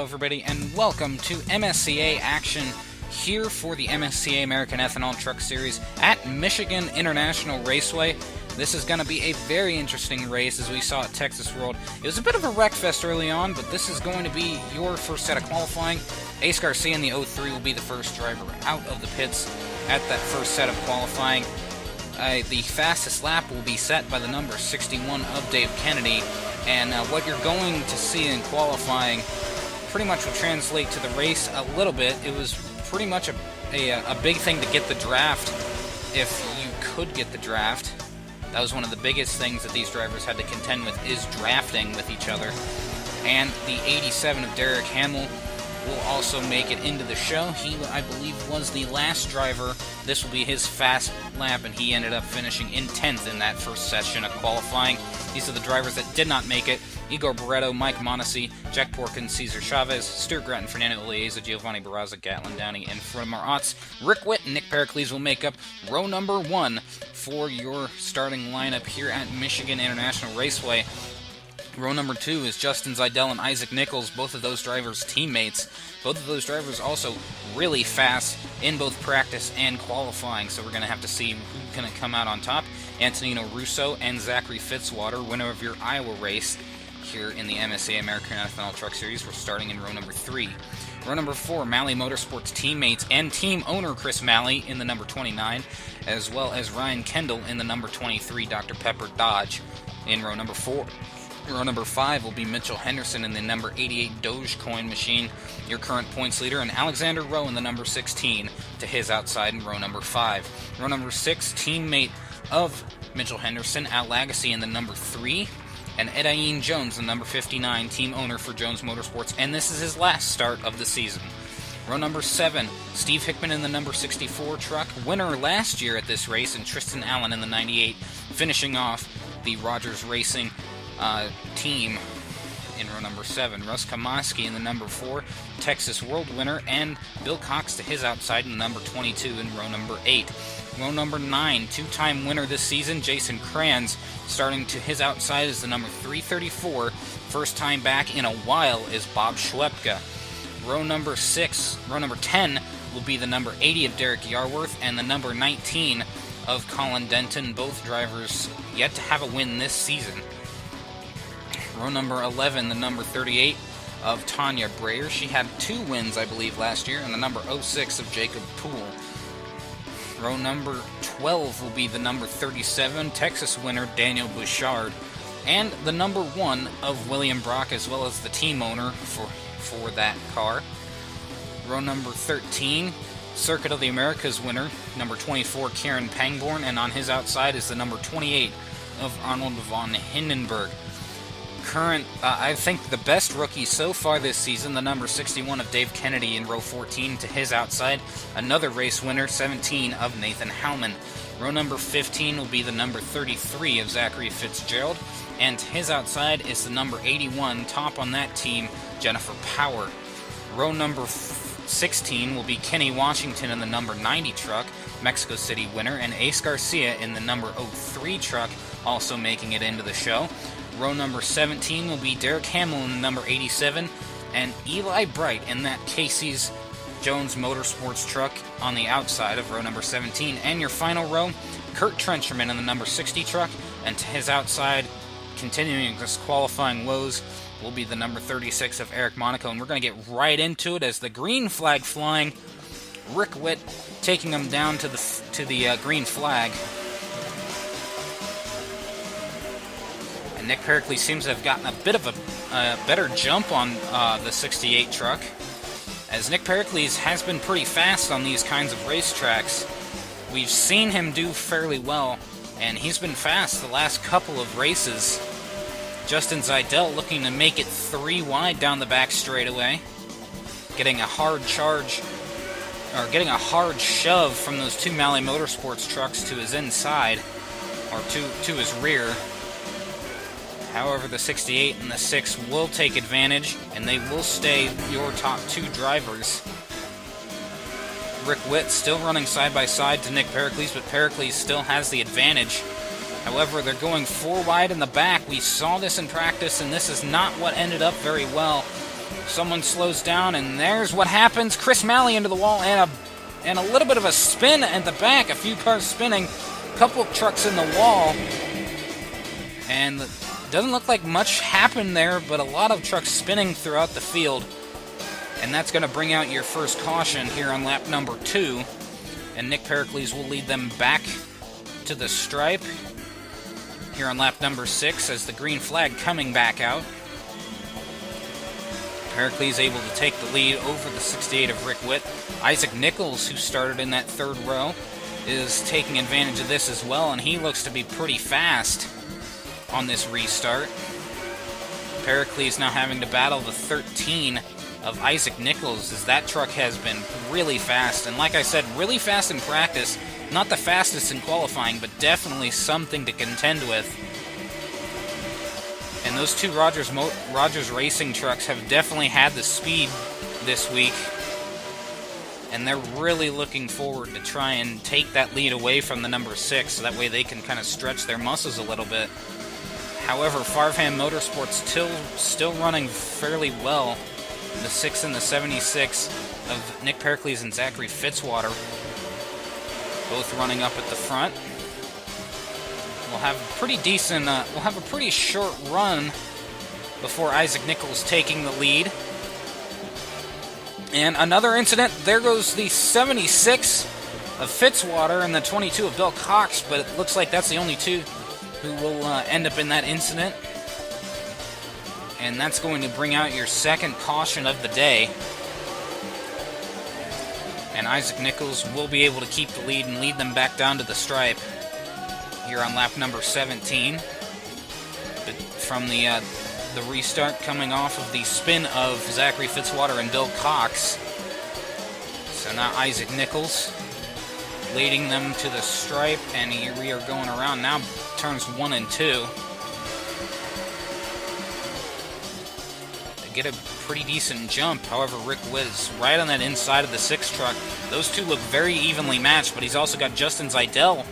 everybody, and welcome to MSCA action here for the MSCA American Ethanol Truck Series at Michigan International Raceway. This is going to be a very interesting race, as we saw at Texas World. It was a bit of a wreck fest early on, but this is going to be your first set of qualifying. Ace Garcia in the 03 will be the first driver out of the pits at that first set of qualifying. The fastest lap will be set by the number 61 of Dave Kennedy, and what you're going to see in qualifying pretty much will translate to the race a little bit. It was pretty much a big thing to get the draft, if you could get the draft. That was one of the biggest things that these drivers had to contend with, is drafting with each other. And the 87 of Derek Hamill will also make it into the show. He, I believe, was the last driver. This will be his fast lap, and he ended up finishing in 10th in that first session of qualifying. These are the drivers that did not make it: Igor Barreto, Mike Mondesi, Jack Porkin, Cesar Chavez, Stuart Grattan, Fernando Ulieza, Giovanni Barraza, Gatlin Downey, and Fromar Otts. Rick Witt and Nick Pericles will make up row number 1 for your starting lineup here at Michigan International Raceway. Row number 2 is Justin Zeidel and Isaac Nichols, both of those drivers' teammates. Both of those drivers also really fast in both practice and qualifying, so we're going to have to see who's going to come out on top. Antonino Russo and Zachary Fitzwater, winner of your Iowa race here in the MSCA American Ethanol Truck Series. We're starting in row number 3. Row number 4, Malley Motorsports teammates and team owner Chris Malley in the number 29, as well as Ryan Kendall in the number 23, Dr. Pepper Dodge in row number 4. Row number 5 will be Mitchell Henderson in the number 88 Dogecoin machine, your current points leader, and Alexander Rowe in the number 16 to his outside in row number 5. Row number 6, teammate of Mitchell Henderson, Al Lagasse in the number 3, and Edain Jones, the number 59, team owner for Jones Motorsports, and this is his last start of the season. Row number 7, Steve Hickman in the number 64 truck, winner last year at this race, and Tristan Allen in the 98, finishing off the Rogers Racing team in row number 7. Russ Kamaski in the number 4, Texas World winner, and Bill Cox to his outside in the number 22 in row number 8. Row number 9, two-time winner this season, Jason Kranz, starting to his outside is the number 334. First time back in a while is Bob Schwepka. Row number 10 will be the number 80 of Derek Yarworth and the number 19 of Colin Denton, both drivers yet to have a win this season. Row number 11, the number 38 of Tanya Breyer. She had 2 wins, I believe, last year, and the number 06 of Jacob Poole. Row number 12 will be the number 37, Texas winner Daniel Bouchard, and the number 1 of William Brock, as well as the team owner for that car. Row number 13, Circuit of the Americas winner, number 24, Kieran Pangborn, and on his outside is the number 28 of Arnold von Hindenburg. I think the best rookie so far this season, the number 61 of Dave Kennedy in row 14 to his outside. Another race winner, 17 of Nathan Howman. Row number 15 will be the number 33 of Zachary Fitzgerald, and to his outside is the number 81, top on that team, Jennifer Power. Row number 16 will be Kenny Washington in the number 90 truck, Mexico City winner, and Ace Garcia in the number 03 truck, also making it into the show. Row number 17 will be Derek Hamill in the number 87, and Eli Bright in that Casey's Jones Motorsports truck on the outside of row number 17. And your final row, Kurt Trencherman in the number 60 truck, and to his outside, continuing his qualifying woes, will be the number 36 of Eric Monaco. And we're going to get right into it as the green flag flying. Rick Witt taking them down to the green flag. Nick Pericles seems to have gotten a bit of a better jump on the 68 truck, as Nick Pericles has been pretty fast on these kinds of racetracks. We've seen him do fairly well, and he's been fast the last couple of races. Justin Zeidel looking to make it 3 wide down the back straightaway, getting a hard shove from those 2 Malley Motorsports trucks to his inside, or to his rear. However, the 68 and the 6 will take advantage, and they will stay your top 2 drivers. Rick Witt still running side by side to Nick Pericles, but Pericles still has the advantage. However, they're going 4 wide in the back. We saw this in practice, and this is not what ended up very well. Someone slows down, and there's what happens. Chris Malley into the wall, and a little bit of a spin at the back. A few cars spinning, a couple of trucks in the wall, and it doesn't look like much happened there, but a lot of trucks spinning throughout the field. And that's going to bring out your first caution here on lap number 2. And Nick Pericles will lead them back to the stripe here on lap number 6 as the green flag coming back out. Pericles able to take the lead over the 68 of Rick Witt. Isaac Nichols, who started in that third row, is taking advantage of this as well, and he looks to be pretty fast on this restart. Pericles now having to battle the 13 of Isaac Nichols, as that truck has been really fast, and like I said, really fast in practice. Not the fastest in qualifying, but definitely something to contend with. And those two Rogers Racing trucks have definitely had the speed this week, and they're really looking forward to try and take that lead away from the number 6, so that way they can kind of stretch their muscles a little bit. However, Farfan Motorsports still running fairly well. The 6 and the 76 of Nick Pericles and Zachary Fitzwater, both running up at the front. We'll have a pretty decent, we'll have a pretty short run before Isaac Nichols taking the lead. And another incident, there goes the 76 of Fitzwater and the 22 of Bill Cox, but it looks like that's the only two who will end up in that incident. And that's going to bring out your second caution of the day. And Isaac Nichols will be able to keep the lead and lead them back down to the stripe here on lap number 17. But from the restart coming off of the spin of Zachary Fitzwater and Bill Cox. So now Isaac Nichols leading them to the stripe, and here we are going around now turns 1 and 2. Get a pretty decent jump. However, Rick Witt is right on that inside of the 6 truck. Those two look very evenly matched, but he's also got Justin Zeidel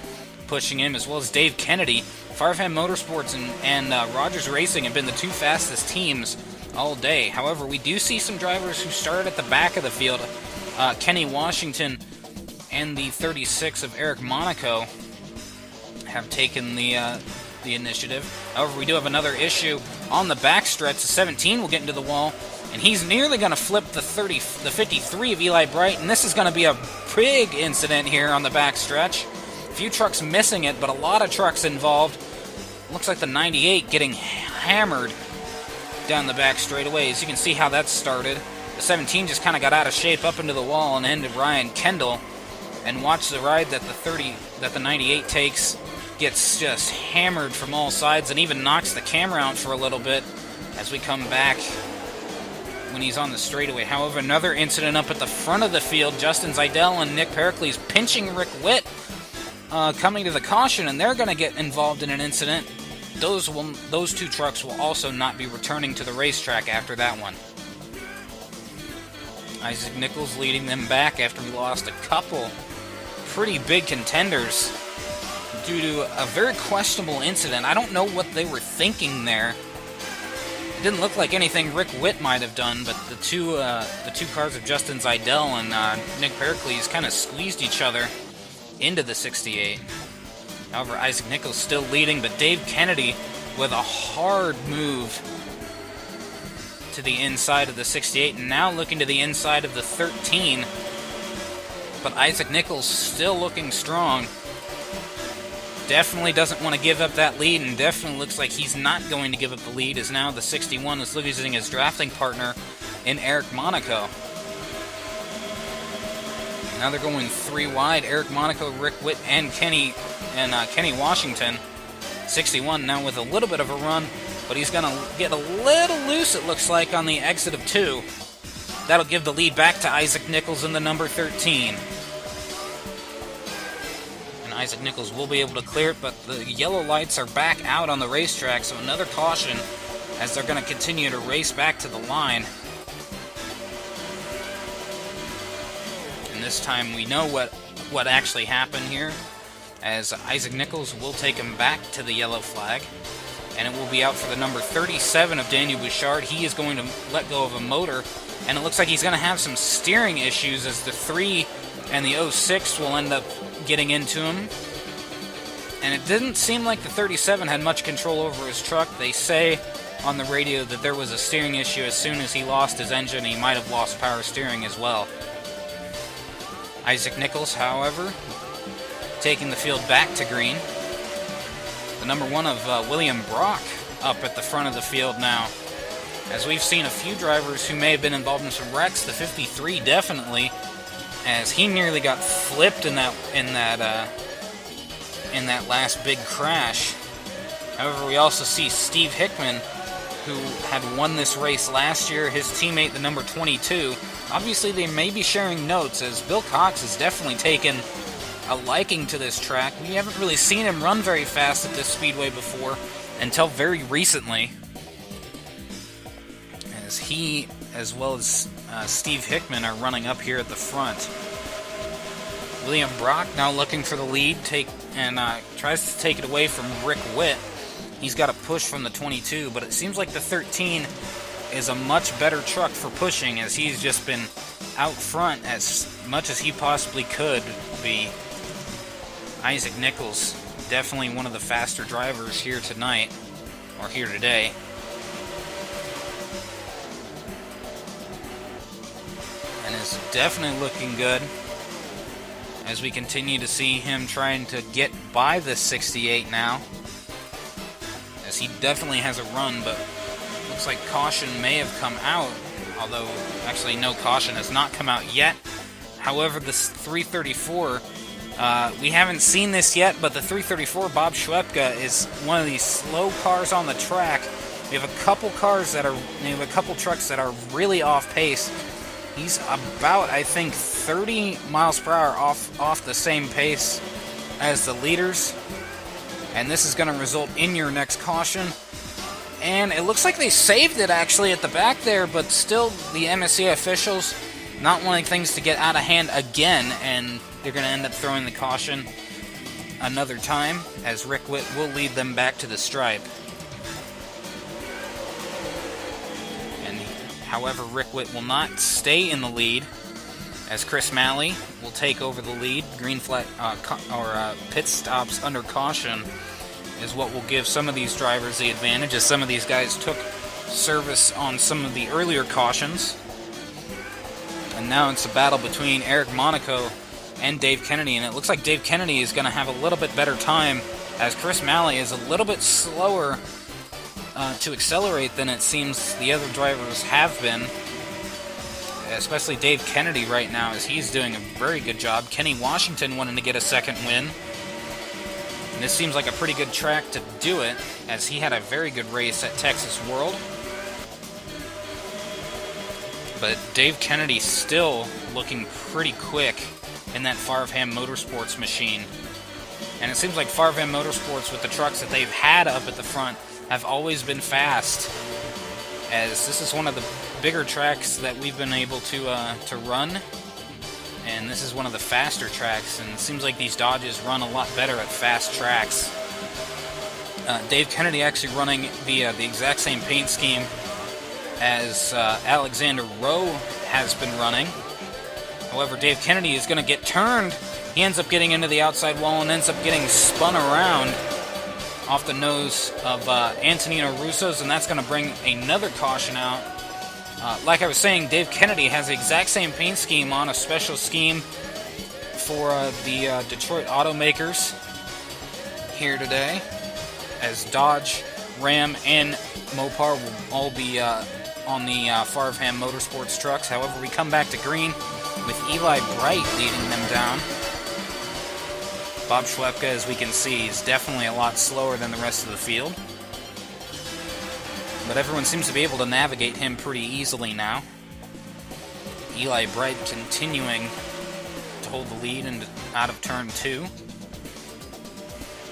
pushing him, as well as Dave Kennedy. Farfan Motorsports and Rogers Racing have been the two fastest teams all day. However, we do see some drivers who started at the back of the field. Kenny Washington and the 36 of Eric Monaco have taken the initiative. However, we do have another issue on the backstretch. The 17 will get into the wall, and he's nearly going to flip the 53 of Eli Bright, and this is going to be a big incident here on the backstretch. A few trucks missing it, but a lot of trucks involved. Looks like the 98 getting hammered down the back straightaway. As you can see how that started. The 17 just kind of got out of shape up into the wall and ended Ryan Kendall. And watch the ride that the 98 takes. Gets just hammered from all sides and even knocks the camera out for a little bit as we come back when he's on the straightaway. However, another incident up at the front of the field. Justin Zeidel and Nick Pericles pinching Rick Witt coming to the caution, and they're going to get involved in an incident. Those two trucks will also not be returning to the racetrack after that one. Isaac Nichols leading them back after we lost a couple pretty big contenders due to a very questionable incident. I don't know what they were thinking there. It didn't look like anything Rick Witt might have done, but the two cars of Justin Zeidel and Nick Pericles kind of squeezed each other into the 68. However, Isaac Nichols still leading, but Dave Kennedy with a hard move to the inside of the 68, and now looking to the inside of the 13. But Isaac Nichols still looking strong. Definitely doesn't want to give up that lead, and definitely looks like he's not going to give up the lead, as now the 61 is losing his drafting partner in Eric Monaco. Now they're going 3 wide. Eric Monaco, Rick Witt, and Kenny Washington. 61 now with a little bit of a run, but he's going to get a little loose, it looks like, on the exit of 2. That'll give the lead back to Isaac Nichols in the number 13. And Isaac Nichols will be able to clear it, but the yellow lights are back out on the racetrack, so another caution as they're going to continue to race back to the line. And this time we know what actually happened here, as Isaac Nichols will take him back to the yellow flag. and it will be out for the number 37 of Daniel Bouchard. He is going to let go of a motor, and it looks like he's going to have some steering issues as the 3 and the 06 will end up getting into him. And it didn't seem like the 37 had much control over his truck. They say on the radio that there was a steering issue. As soon as he lost his engine, he might have lost power steering as well. Isaac Nichols, however, taking the field back to green. The number 1 of William Brock up at the front of the field now. As we've seen a few drivers who may have been involved in some wrecks, the 53 definitely, as he nearly got flipped in that last big crash. However, we also see Steve Hickman, who had won this race last year, his teammate, the number 22. Obviously, they may be sharing notes, as Bill Cox has definitely taken a liking to this track. We haven't really seen him run very fast at this speedway before until very recently, as he, as well as Steve Hickman, are running up here at the front. William Brock now looking for the lead, tries to take it away from Rick Witt. He's got a push from the 22, but it seems like the 13 is a much better truck for pushing, as he's just been out front as much as he possibly could be. Isaac Nichols, definitely one of the faster drivers here tonight, or here today. And is definitely looking good, as we continue to see him trying to get by the 68 now, as he definitely has a run, but looks like caution may have come out, although actually no caution has not come out yet. However, this 334, we haven't seen this yet, but the 334 Bob Schwepka is one of these slow cars on the track. We have a couple trucks that are really off pace. He's about, I think, 30 miles per hour off the same pace as the leaders. And this is going to result in your next caution. And it looks like they saved it actually at the back there, but still the MSCA officials not wanting things to get out of hand again, and they're going to end up throwing the caution another time, as Rick Witt will lead them back to the stripe. And however, Rick Witt will not stay in the lead, as Chris Malley will take over the lead. Green flag pit stops under caution is what will give some of these drivers the advantage, as some of these guys took service on some of the earlier cautions. And now it's a battle between Eric Monaco and Dave Kennedy, and it looks like Dave Kennedy is going to have a little bit better time, as Chris Malley is a little bit slower to accelerate than it seems the other drivers have been, especially Dave Kennedy right now, as he's doing a very good job. Kenny Washington wanting to get a second win, and this seems like a pretty good track to do it, as he had a very good race at Texas World. But Dave Kennedy still looking pretty quick in that Farvham Motorsports machine. And it seems like Farvham Motorsports, with the trucks that they've had up at the front, have always been fast, as this is one of the bigger tracks that we've been able to run, and this is one of the faster tracks, and it seems like these Dodges run a lot better at fast tracks. Dave Kennedy actually running the exact same paint scheme as Alexander Rowe has been running. However, Dave Kennedy is going to get turned. He ends up getting into the outside wall and ends up getting spun around off the nose of Antonino Russo's, and that's going to bring another caution out. Like I was saying, Dave Kennedy has the exact same paint scheme on, a special scheme for the Detroit automakers here today, as Dodge, Ram, and Mopar will all be on the Farvham Motorsports trucks. However, we come back to green with Eli Bright leading them down. Bob Schwepka, as we can see, is definitely a lot slower than the rest of the field, but everyone seems to be able to navigate him pretty easily now. Eli Bright continuing to hold the lead out of turn 2.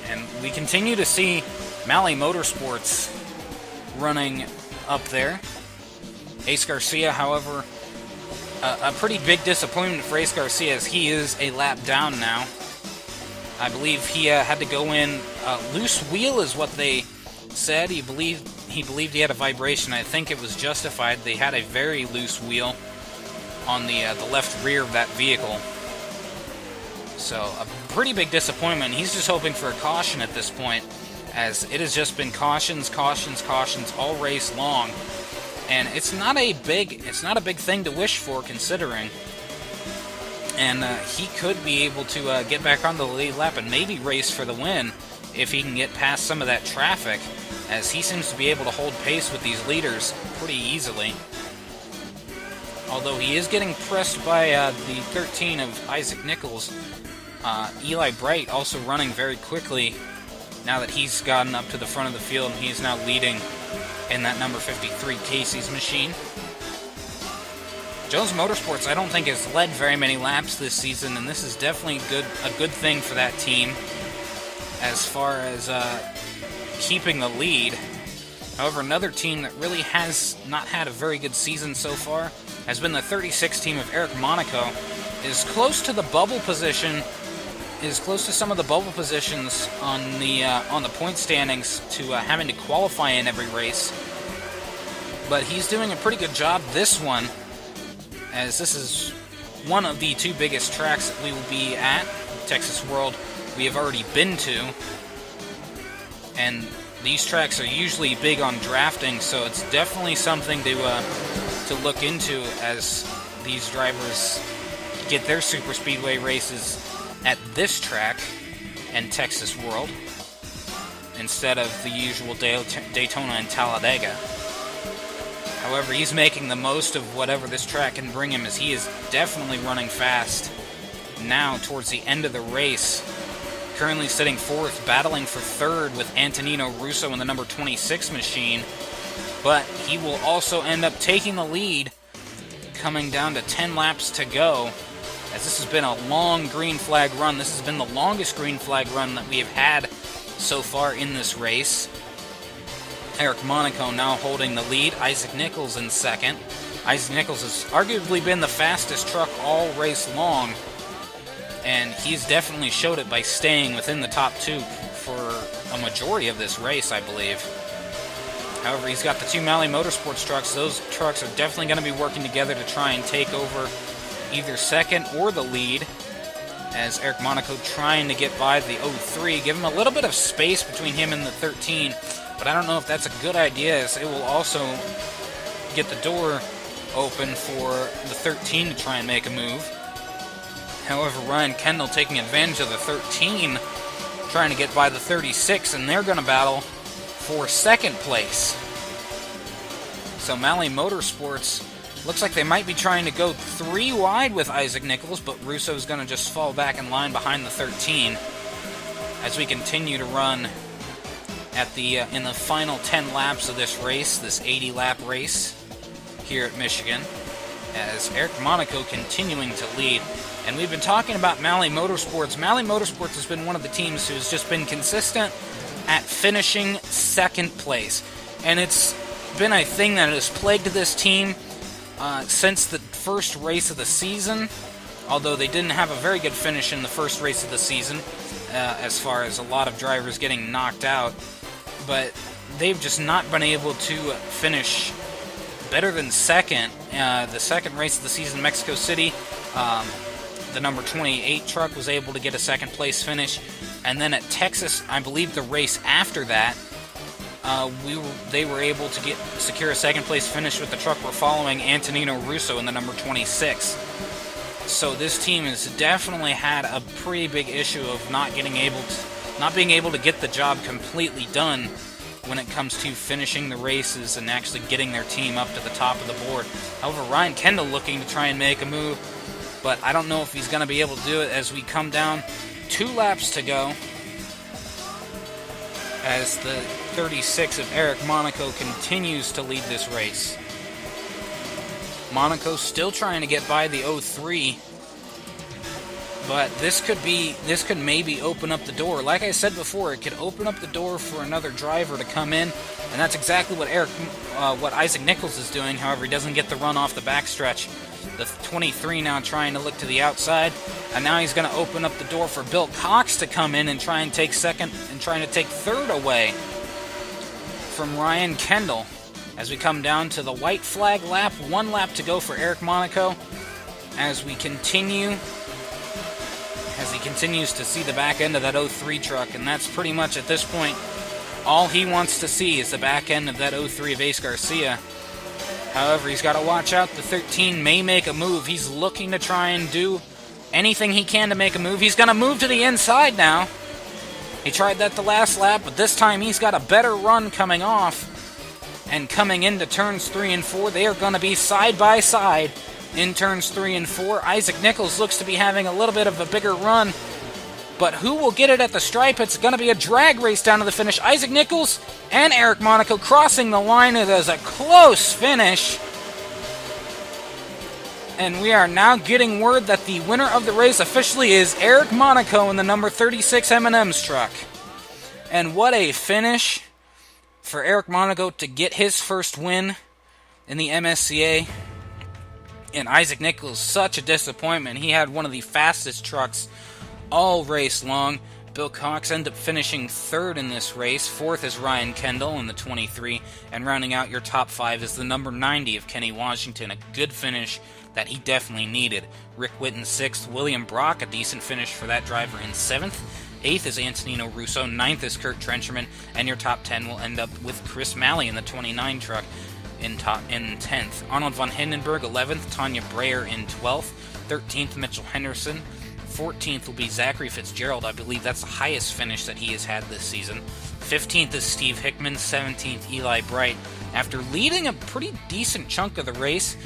And we continue to see Malley Motorsports running up there. Ace Garcia, however, a pretty big disappointment for Ace Garcia, as he is a lap down now. I believe he had to go in loose wheel is what they said he believed he had a vibration. I think it was justified. They had a very loose wheel on the left rear of that vehicle. So a pretty big disappointment. He's just hoping for a caution at this point, as it has just been cautions all race long. And it's not a big thing to wish for, considering. And he could be able to get back on the lead lap and maybe race for the win if he can get past some of that traffic, as he seems to be able to hold pace with these leaders pretty easily. Although he is getting pressed by the 13 of Isaac Nichols. Eli Bright also running very quickly now that he's gotten up to the front of the field, and he's now leading in that number 53 Casey's machine. Jones Motorsports, I don't think, has led very many laps this season, and this is definitely a good thing for that team as far as keeping the lead. However, another team that really has not had a very good season so far has been the 36 team of Eric Monaco. Is close to the bubble position, is close to some of the bubble positions on the point standings to having to qualify in every race. But he's doing a pretty good job this one, as this is one of the two biggest tracks that we will be at, Texas World. We have already been to, and these tracks are usually big on drafting, so it's definitely something to look into as these drivers get their super speedway races at this track and Texas World instead of the usual Daytona and Talladega. However, he's making the most of whatever this track can bring him, as he is definitely running fast now towards the end of the race. Currently sitting fourth, battling for third with Antonino Russo in the number 26 machine, but he will also end up taking the lead coming down to 10 laps to go, as this has been a long green flag run. This has been the longest green flag run that we have had so far in this race. Eric Monaco now holding the lead. Isaac Nichols in second. Isaac Nichols has arguably been the fastest truck all race long, and he's definitely showed it by staying within the top two for a majority of this race, I believe. However, he's got the two Malley Motorsports trucks. Those trucks are definitely going to be working together to try and take over either second or the lead, as Eric Monaco trying to get by the 03, give him a little bit of space between him and the 13, but I don't know if that's a good idea, as it will also get the door open for the 13 to try and make a move. However, Ryan Kendall taking advantage of the 13, trying to get by the 36, and they're going to battle for second place. So Malley Motorsports looks like they might be trying to go 3 wide with Isaac Nichols, but Russo's going to just fall back in line behind the 13 as we continue to run at the in the final 10 laps of this race, this 80-lap race here at Michigan, as Eric Monaco continuing to lead. And we've been talking about Malley Motorsports. Malley Motorsports has been one of the teams who's just been consistent at finishing second place, and it's been a thing that has plagued this team since the first race of the season, although they didn't have a very good finish in the first race of the season, as far as a lot of drivers getting knocked out. But they've just not been able to finish better than second. The second race of the season, Mexico City, the number 28 truck was able to get a second place finish. And then at Texas, I believe the race after that, they were able to secure a second place finish with the truck we're following, Antonino Russo in the number 26. So this team has definitely had a pretty big issue of not being able to get the job completely done when it comes to finishing the races and actually getting their team up to the top of the board. However, Ryan Kendall looking to try and make a move, but I don't know if he's going to be able to do it as we come down 2 laps to go, as the 36 of Eric Monaco continues to lead this race. Monaco still trying to get by the 03, but this could maybe open up the door. Like I said before, it could open up the door for another driver to come in, and that's exactly what Isaac Nichols is doing. However, he doesn't get the run off the backstretch. The 23 now trying to look to the outside, and now he's going to open up the door for Bill Cox to come in and try and take second and trying to take third away from Ryan Kendall as we come down to the white flag lap. 1 lap to go for Eric Monaco as he continues to see the back end of that 03 truck, and that's pretty much at this point all he wants to see is the back end of that 03 of Ace Garcia. However, he's got to watch out. The 13 may make a move. He's looking to try and do anything he can to make a move. He's going to move to the inside now. He tried that the last lap, but this time he's got a better run coming off. And coming into turns 3 and 4, they are going to be side by side in turns 3 and 4. Isaac Nichols looks to be having a little bit of a bigger run, but who will get it at the stripe? It's going to be a drag race down to the finish. Isaac Nichols and Eric Monaco crossing the line. It is a close finish. And we are now getting word that the winner of the race officially is Eric Monaco in the number 36 M&M's truck. And what a finish for Eric Monaco to get his first win in the MSCA. And Isaac Nichols, such a disappointment. He had one of the fastest trucks all race long. Bill Cox ended up finishing 3rd in this race. 4th is Ryan Kendall in the 23. And rounding out your top 5 is the number 90 of Kenny Washington. A good finish that he definitely needed. Rick Witt in 6th. William Brock, a decent finish for that driver, in 7th. 8th is Antonino Russo. 9th is Kurt Trencherman. And your top 10 will end up with Chris Malley in the 29 truck in 10th. Arnold von Hindenburg, 11th. Tanya Breyer in 12th. 13th, Mitchell Henderson. 14th will be Zachary Fitzgerald. I believe that's the highest finish that he has had this season. 15th is Steve Hickman. 17th, Eli Bright. After leading a pretty decent chunk of the race,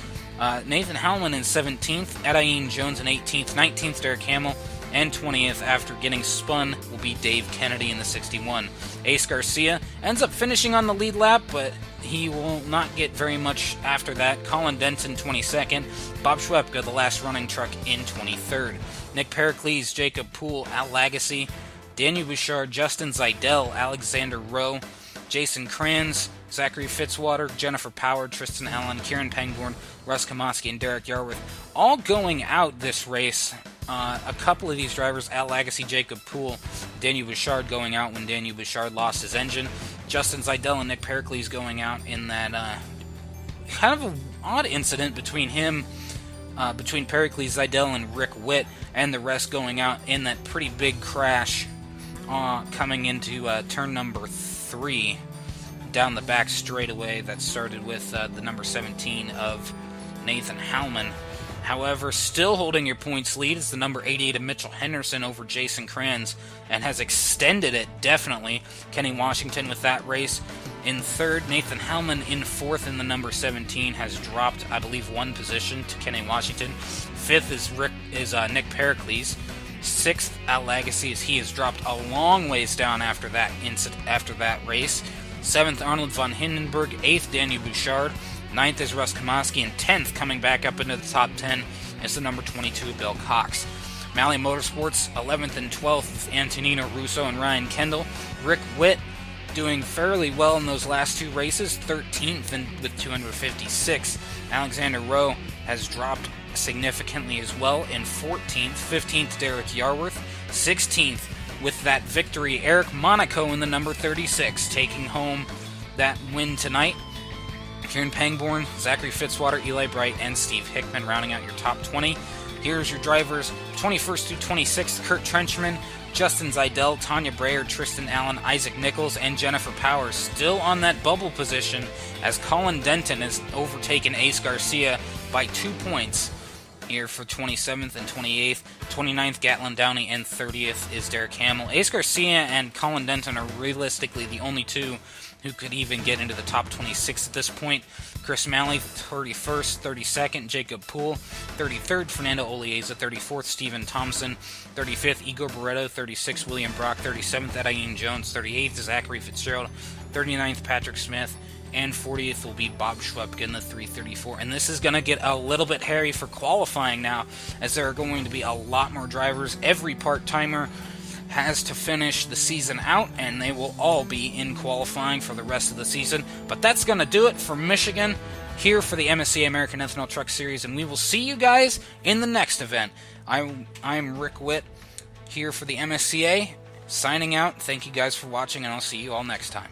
Nathan Howland in 17th, Adain Jones in 18th, 19th, Derek Hamill, and 20th after getting spun will be Dave Kennedy in the 61. Ace Garcia ends up finishing on the lead lap, but he will not get very much after that. Colin Denton 22nd, Bob Schwepka, the last running truck, in 23rd. Nick Pericles, Jacob Poole, Al Lagasse, Daniel Bouchard, Justin Zeidel, Alexander Rowe, Jason Kranz, Zachary Fitzwater, Jennifer Power, Tristan Allen, Kieran Pangborn, Russ Kamoski, and Derek Yarworth, all going out this race. A couple of these drivers, Al Lagasse, Jacob Poole, Daniel Bouchard going out when Daniel Bouchard lost his engine. Justin Zeidel and Nick Pericles going out in that kind of an odd incident between Pericles, Zeidel, and Rick Witt, and the rest going out in that pretty big crash coming into turn number 3 down the back straightaway that started with the number 17 of Nathan Howman. However, still holding your points lead is the number 88 of Mitchell Henderson over Jason Kranz, and has extended it, definitely. Kenny Washington with that race in 3rd. Nathan Hellman in 4th in the number 17 has dropped, I believe, 1 position to Kenny Washington. 5th is Nick Pericles. 6th, Al Lagasse, as he has dropped a long ways down after that race. 7th, Arnold von Hindenburg. 8th, Daniel Bouchard. 9th is Russ Kamoski, and 10th, coming back up into the top 10, is the number 22, Bill Cox. Malley Motorsports, 11th and 12th with Antonino Russo and Ryan Kendall. Rick Witt doing fairly well in those last 2 races, 13th with 256. Alexander Rowe has dropped significantly as well in 14th. 15th, Derek Yarworth. 16th with that victory, Eric Monaco in the number 36, taking home that win tonight. Kieran Pangborn, Zachary Fitzwater, Eli Bright, and Steve Hickman rounding out your top 20. Here's your drivers, 21st through 26th, Kurt Trencherman, Justin Zeidel, Tanya Breyer, Tristan Allen, Isaac Nichols, and Jennifer Powers still on that bubble position as Colin Denton has overtaken Ace Garcia by 2 points here for 27th and 28th. 29th, Gatlin Downey, and 30th is Derek Hamill. Ace Garcia and Colin Denton are realistically the only 2 who could even get into the top 26 at this point. Chris Malley, 31st, 32nd, Jacob Poole, 33rd, Fernando Olieza, 34th, Stephen Thompson, 35th, Igor Barreto, 36th, William Brock, 37th, Adain Jones, 38th, Zachary Fitzgerald, 39th, Patrick Smith, and 40th will be Bob Schwepka in the 334. And this is going to get a little bit hairy for qualifying now, as there are going to be a lot more drivers. Every part-timer has to finish the season out, and they will all be in qualifying for the rest of the season. But that's going to do it for Michigan here for the MSCA American Ethanol Truck Series, and we will see you guys in the next event. I'm Rick Witt here for the MSCA, signing out. Thank you guys for watching, and I'll see you all next time.